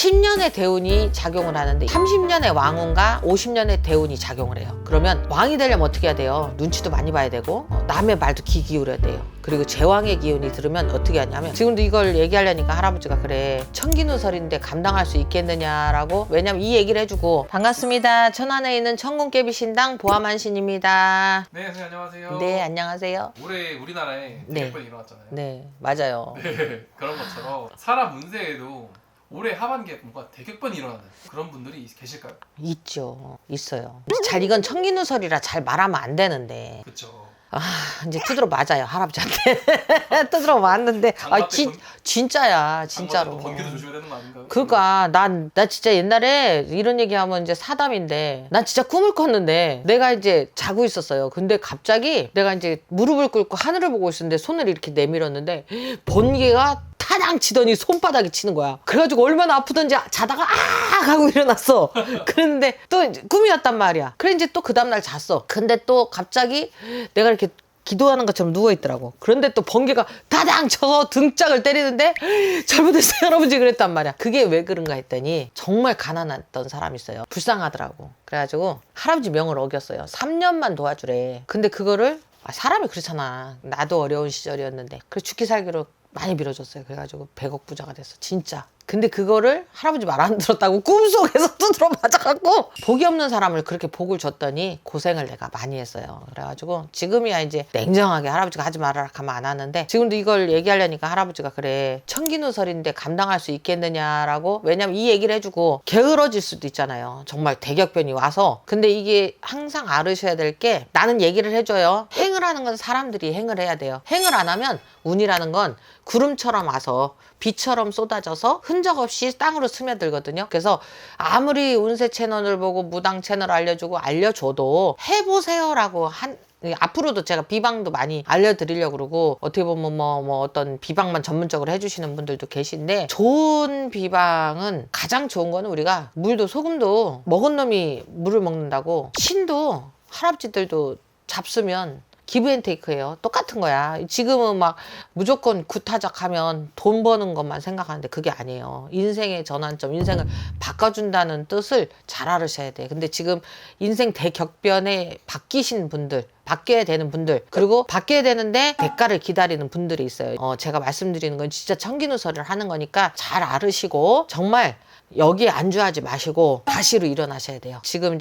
10년의 대운이 작용을 하는데 30년의 왕운과 50년의 대운이 작용을 해요. 그러면 왕이 되려면 어떻게 해야 돼요? 눈치도 많이 봐야 되고 남의 말도 귀 기울여야 돼요. 그리고 제왕의 기운이 들으면 어떻게 하냐면, 지금도 이걸 얘기하려니까 할아버지가 그래, 청기누설인데 감당할 수 있겠느냐라고. 왜냐면 이 얘기를 해주고. 반갑습니다. 천안에 있는 천궁깨비 신당 보아만신입니다. 네, 선생님 안녕하세요. 네, 안녕하세요. 올해 우리나라에 네. 대격변이 일어났잖아요. 네, 맞아요. 네, 그런 것처럼 사람 운세에도 올해 하반기에 뭔가 대격변이 일어나는 그런 분들이 계실까요? 있죠. 있어요. 이건 청기누설이라 잘 말하면 안 되는데. 그렇죠. 이제 두드러 맞아요, 할아버지한테. 두드러 맞는데. 진짜야, 진짜로. 번개도 조심해야 되는 거 아닌가요? 그러니까 나 진짜 옛날에 이런 얘기하면 이제 사담인데, 난 진짜 꿈을 꿨는데 내가 이제 자고 있었어요. 근데 갑자기 내가 이제 무릎을 꿇고 하늘을 보고 있었는데 손을 이렇게 내밀었는데 번개가 타당 치더니 손바닥에 치는 거야. 그래가지고 얼마나 아프던지 자다가 하고 일어났어. 그랬는데 또 꿈이었단 말이야. 그래 이제 또 그 다음날 잤어. 근데 또 갑자기 내가 이렇게 기도하는 것처럼 누워있더라고. 그런데 또 번개가 다당 쳐서 등짝을 때리는데 잘못했어요 할아버지 그랬단 말이야. 그게 왜 그런가 했더니 정말 가난했던 사람이 있어요. 불쌍하더라고. 그래가지고 할아버지 명을 어겼어요. 3년만 도와주래. 근데 그거를 사람이 그렇잖아. 나도 어려운 시절이었는데. 그래서 죽기 살기로 많이 빌어줬어요. 그래가지고 100억 부자가 됐어. 진짜. 근데 그거를 할아버지 말 안 들었다고 꿈속에서 두드러 맞아갖고 복이 없는 사람을 그렇게 복을 줬더니 고생을 내가 많이 했어요. 그래가지고 지금이야 이제 냉정하게 할아버지가 하지 말아라 하면 안 하는데, 지금도 이걸 얘기하려니까 할아버지가 그래, 청기누설인데 감당할 수 있겠느냐라고. 왜냐면 이 얘기를 해주고 게으러질 수도 있잖아요. 정말 대격변이 와서. 근데 이게 항상 알으셔야 될 게, 나는 얘기를 해줘요. 행을 하는 건 사람들이 행을 해야 돼요. 행을 안 하면 운이라는 건 구름처럼 와서 비처럼 쏟아져서 흔적 없이 땅으로 스며들거든요. 그래서 아무리 운세 채널을 보고 무당 채널 알려줘도 해보세요라고 앞으로도 제가 비방도 많이 알려드리려고 그러고, 어떻게 보면 뭐 어떤 비방만 전문적으로 해주시는 분들도 계신데, 좋은 비방은 가장 좋은 거는 우리가 물도 소금도 먹은 놈이 물을 먹는다고, 신도 할아버지들도 잡수면 기브앤테이크예요. 똑같은 거야. 지금은 막 무조건 구타작하면 돈 버는 것만 생각하는데 그게 아니에요. 인생의 전환점, 인생을 바꿔준다는 뜻을 잘 알으셔야 돼. 근데 지금 인생 대격변에 바뀌신 분들, 바뀌어야 되는 분들, 그리고 바뀌어야 되는데 대가를 기다리는 분들이 있어요. 제가 말씀드리는 건 진짜 청기누설을 하는 거니까 잘 알으시고 정말 여기에 안주하지 마시고 다시로 일어나셔야 돼요. 지금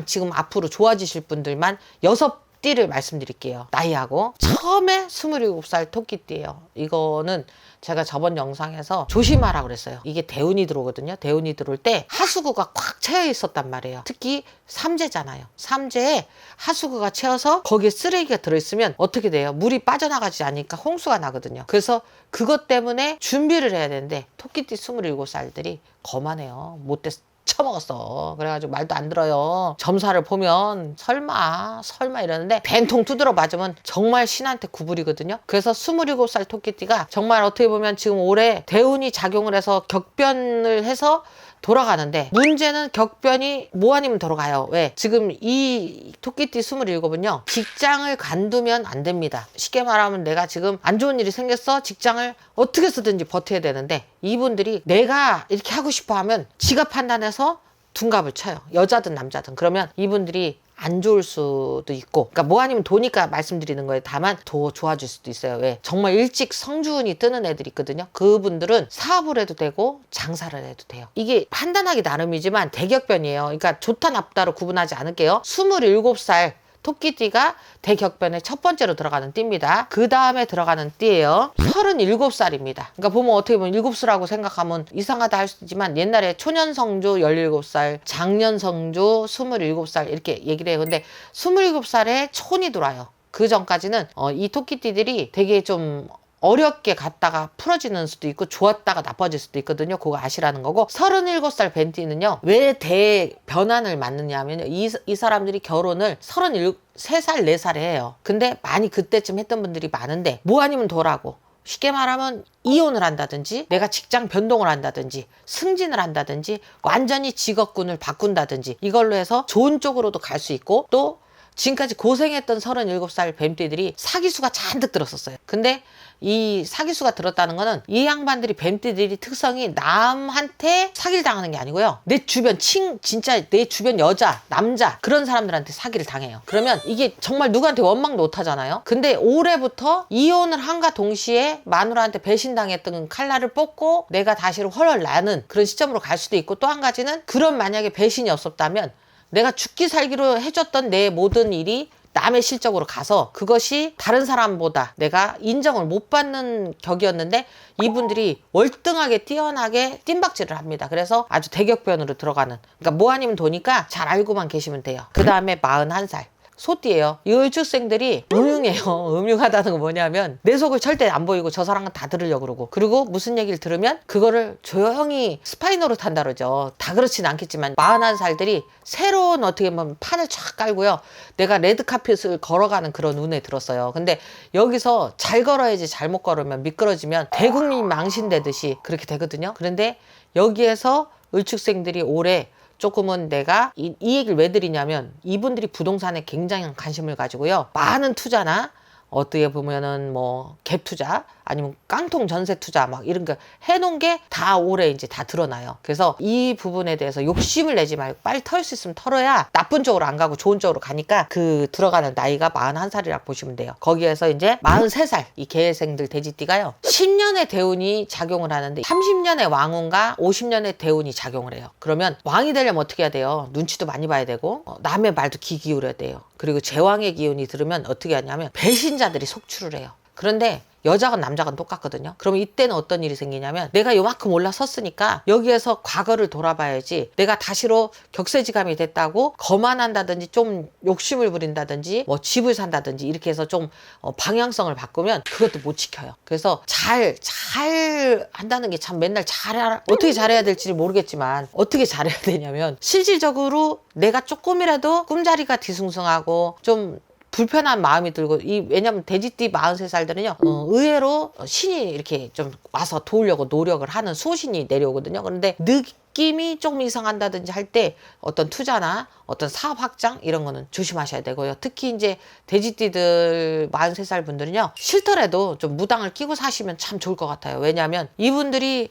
지금 앞으로 좋아지실 분들만 6띠를 말씀드릴게요. 나이하고 처음에 27살 토끼띠예요. 이거는 제가 저번 영상에서 조심하라고 그랬어요. 이게 대운이 들어오거든요. 대운이 들어올 때 하수구가 꽉 채여 있었단 말이에요. 특히 삼재잖아요. 삼재에 하수구가 채워서 거기에 쓰레기가 들어있으면 어떻게 돼요? 물이 빠져나가지 않으니까 홍수가 나거든요. 그래서 그것 때문에 준비를 해야 되는데 토끼띠 27살들이 거만해요. 못돼 처먹었어. 그래가지고 말도 안 들어요. 점사를 보면 설마 이러는데 벤통 두드러 맞으면 정말 신한테 구부리거든요. 그래서 27살 토끼띠가 정말 어떻게 보면 지금 올해 대운이 작용을 해서 격변을 해서 돌아가는데, 문제는 격변이 뭐 아니면 돌아가요. 왜? 지금 이 토끼띠 27은요 직장을 관두면 안 됩니다. 쉽게 말하면 내가 지금 안 좋은 일이 생겼어. 직장을 어떻게 쓰든지 버텨야 되는데, 이분들이 내가 이렇게 하고 싶어 하면 지가 판단해서 둔갑을 쳐요. 여자든 남자든. 그러면 이분들이 안 좋을 수도 있고, 그러니까 뭐 아니면 도니까 말씀드리는 거예요. 다만 더 좋아질 수도 있어요. 왜? 정말 일찍 성주운이 뜨는 애들이 있거든요. 그분들은 사업을 해도 되고 장사를 해도 돼요. 이게 판단하기 나름이지만 대격변이에요. 그러니까 좋다 나쁘다로 구분하지 않을게요. 27살 토끼띠가 대격변의 첫 번째로 들어가는 띠입니다. 그 다음에 들어가는 띠예요. 37살입니다. 그러니까 보면 어떻게 보면 7수라고 생각하면 이상하다 할 수도 있지만, 옛날에 초년성주 17살, 장년성주 27살 이렇게 얘기를 해요. 근데 27살에 촌이 들어와요. 그 전까지는 이 토끼띠들이 되게 좀 어렵게 갔다가 풀어지는 수도 있고 좋았다가 나빠질 수도 있거든요. 그거 아시라는 거고, 37살 벤티는요 왜 대변환을 맞느냐 하면요, 이 사람들이 결혼을 3살 4살에 해요. 근데 많이 그때쯤 했던 분들이 많은데 뭐 아니면 더라고. 쉽게 말하면 이혼을 한다든지, 내가 직장 변동을 한다든지, 승진을 한다든지, 완전히 직업군을 바꾼다든지, 이걸로 해서 좋은 쪽으로도 갈 수 있고, 또 지금까지 고생했던 37살 뱀띠들이 사기수가 잔뜩 들었었어요. 근데 이 사기수가 들었다는 거는 이 양반들이 뱀띠들이 특성이 남한테 사기를 당하는 게 아니고요. 내 주변 진짜 내 주변 여자, 남자 그런 사람들한테 사기를 당해요. 그러면 이게 정말 누구한테 원망도 못 하잖아요. 근데 올해부터 이혼을 한가 동시에 마누라한테 배신당했던 칼날을 뽑고 내가 다시 화를 나는 그런 시점으로 갈 수도 있고, 또 한 가지는 그런 만약에 배신이 없었다면 내가 죽기 살기로 해줬던 내 모든 일이 남의 실적으로 가서 그것이 다른 사람보다 내가 인정을 못 받는 격이었는데 이분들이 월등하게 뛰어나게 뜀박질을 합니다. 그래서 아주 대격변으로 들어가는, 그러니까 뭐 아니면 도니까 잘 알고만 계시면 돼요. 그 다음에 41살 소띠예요. 이 을축생들이 음흉해요. 음흉하다는 건 뭐냐면 내 속을 절대 안 보이고 저 사람은 다 들으려고 그러고, 그리고 무슨 얘기를 들으면 그거를 조용히 스파이 노릇 한다 그러죠. 다 그렇진 않겠지만 41살들이 새로운 어떻게 보면 판을 쫙 깔고요. 내가 레드카펫을 걸어가는 그런 운에 들었어요. 근데 여기서 잘 걸어야지 잘못 걸으면 미끄러지면 대국민이 망신되듯이 그렇게 되거든요. 그런데 여기에서 을축생들이 올해 조금은 내가 이 얘기를 왜 드리냐면 이분들이 부동산에 굉장히 관심을 가지고요. 많은 투자나 어떻게 보면은 뭐 갭 투자 아니면 깡통 전세 투자 막 이런 거 해놓은 게 다 올해 이제 다 드러나요. 그래서 이 부분에 대해서 욕심을 내지 말고 빨리 털 수 있으면 털어야 나쁜 쪽으로 안 가고 좋은 쪽으로 가니까 그 들어가는 나이가 41살이라고 보시면 돼요. 거기에서 이제 43살 이 계생들 돼지띠가요. 10년의 대운이 작용을 하는데 30년의 왕운과 50년의 대운이 작용을 해요. 그러면 왕이 되려면 어떻게 해야 돼요? 눈치도 많이 봐야 되고 남의 말도 귀 기울여야 돼요. 그리고 제왕의 기운이 들으면 어떻게 하냐면 배신자들이 속출을 해요. 그런데 여자건 남자건 똑같거든요. 그러면 이때는 어떤 일이 생기냐면 내가 요만큼 올라섰으니까 여기에서 과거를 돌아봐야지, 내가 다시로 격세지감이 됐다고 거만한다든지 좀 욕심을 부린다든지 뭐 집을 산다든지 이렇게 해서 좀 방향성을 바꾸면 그것도 못 지켜요. 그래서 잘 한다는 게 참 맨날 어떻게 잘해야 될지 모르겠지만 어떻게 잘해야 되냐면 실질적으로 내가 조금이라도 꿈자리가 뒤숭숭하고 좀 불편한 마음이 들고, 왜냐면 돼지띠 43살들은요 의외로 신이 이렇게 좀 와서 도우려고 노력을 하는 수호신이 내려오거든요. 그런데 느낌이 조금 이상한다든지 할 때 어떤 투자나 어떤 사업 확장 이런 거는 조심하셔야 되고요. 특히 이제 돼지띠들 43살 분들은요 싫더라도 좀 무당을 끼고 사시면 참 좋을 것 같아요. 왜냐하면 이분들이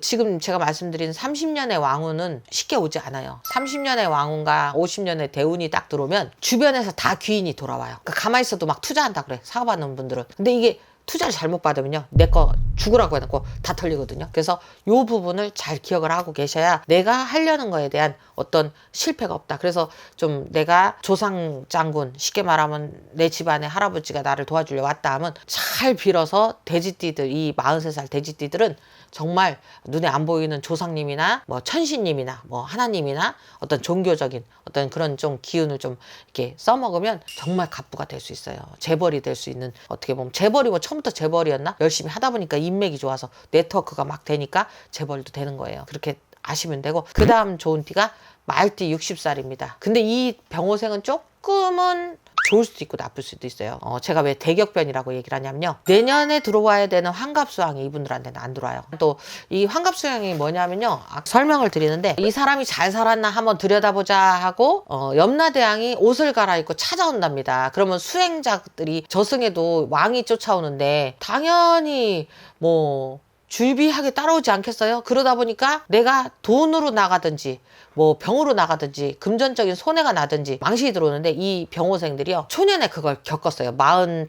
지금 제가 말씀드린 30년의 왕운은 쉽게 오지 않아요. 30년의 왕운과 50년의 대운이 딱 들어오면 주변에서 다 귀인이 돌아와요. 그러니까 가만히 있어도 막 투자한다 그래, 사업하는 분들은. 근데 이게 투자를 잘못 받으면요 내 거 죽으라고 해놓고 다 털리거든요. 그래서 이 부분을 잘 기억을 하고 계셔야 내가 하려는 거에 대한 어떤 실패가 없다. 그래서 좀 내가 조상 장군, 쉽게 말하면 내 집안에 할아버지가 나를 도와주려 왔다 하면 잘 빌어서 돼지띠들, 이 43살 돼지띠들은 정말 눈에 안 보이는 조상님이나 뭐 천신님이나 뭐 하나님이나 어떤 종교적인 어떤 그런 좀 기운을 좀 이렇게 써먹으면 정말 갑부가 될 수 있어요. 재벌이 될 수 있는, 어떻게 보면 재벌이 뭐 처음부터 재벌이었나? 열심히 하다 보니까 인맥이 좋아서 네트워크가 막 되니까 재벌도 되는 거예요. 그렇게 아시면 되고, 그 다음 좋은 띠가 말띠 60살입니다. 근데 이 병호생은 조금은 좋을 수도 있고 나쁠 수도 있어요. 제가 왜 대격변이라고 얘기를 하냐면요, 내년에 들어와야 되는 환갑수양이 이분들한테는 안 들어와요. 또 이 환갑수양이 뭐냐면요, 설명을 드리는데 이 사람이 잘 살았나 한번 들여다보자 하고 염라대왕이 옷을 갈아입고 찾아온답니다. 그러면 수행자들이 저승에도 왕이 쫓아오는데 당연히 뭐 줄비하게 따라오지 않겠어요? 그러다 보니까 내가 돈으로 나가든지 뭐 병으로 나가든지 금전적인 손해가 나든지 망신이 들어오는데, 이 병호생들이요 초년에 그걸 겪었어요. 45,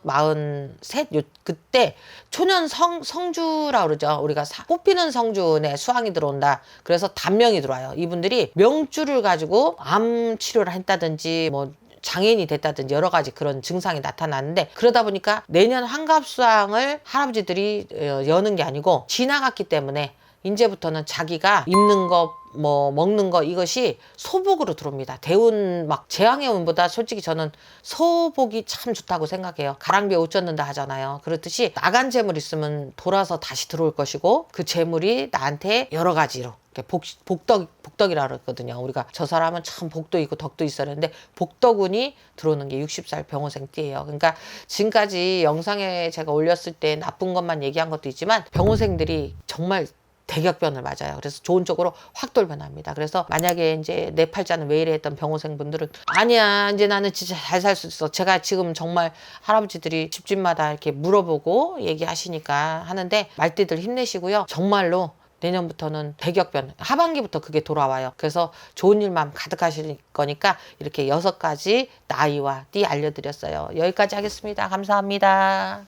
43 그때 초년 성주라 그러죠. 우리가 뽑히는 성주에 수황이 들어온다. 그래서 단명이 들어와요. 이분들이 명주를 가지고 암 치료를 했다든지 뭐 장애인이 됐다든지 여러 가지 그런 증상이 나타나는데, 그러다 보니까 내년 환갑수양을 할아버지들이 여는 게 아니고 지나갔기 때문에 이제부터는 자기가 입는 거 뭐 먹는 거 이것이 소복으로 들어옵니다. 대운 막 재앙의 운보다 솔직히 저는 소복이 참 좋다고 생각해요. 가랑비에 옷 젖는다 하잖아요. 그렇듯이 나간 재물 있으면 돌아서 다시 들어올 것이고, 그 재물이 나한테 여러 가지로 복덕이라 그랬거든요. 우리가 저 사람은 참 복도 있고 덕도 있어야 하는데 복덕운이 들어오는 게 60살 병호생 띠예요. 그러니까 지금까지 영상에 제가 올렸을 때 나쁜 것만 얘기한 것도 있지만 병호생들이 정말 대격변을 맞아요. 그래서 좋은 쪽으로 확 돌변합니다. 그래서 만약에 이제 내 팔자는 왜 이래 했던 병호생분들은 아니야 이제 나는 진짜 잘 살 수 있어. 제가 지금 정말 할아버지들이 집집마다 이렇게 물어보고 얘기하시니까 하는데 말띠들 힘내시고요. 정말로 내년부터는 대격변, 하반기부터 그게 돌아와요. 그래서 좋은 일만 가득하실 거니까 이렇게 6가지 나이와 띠 알려드렸어요. 여기까지 하겠습니다. 감사합니다.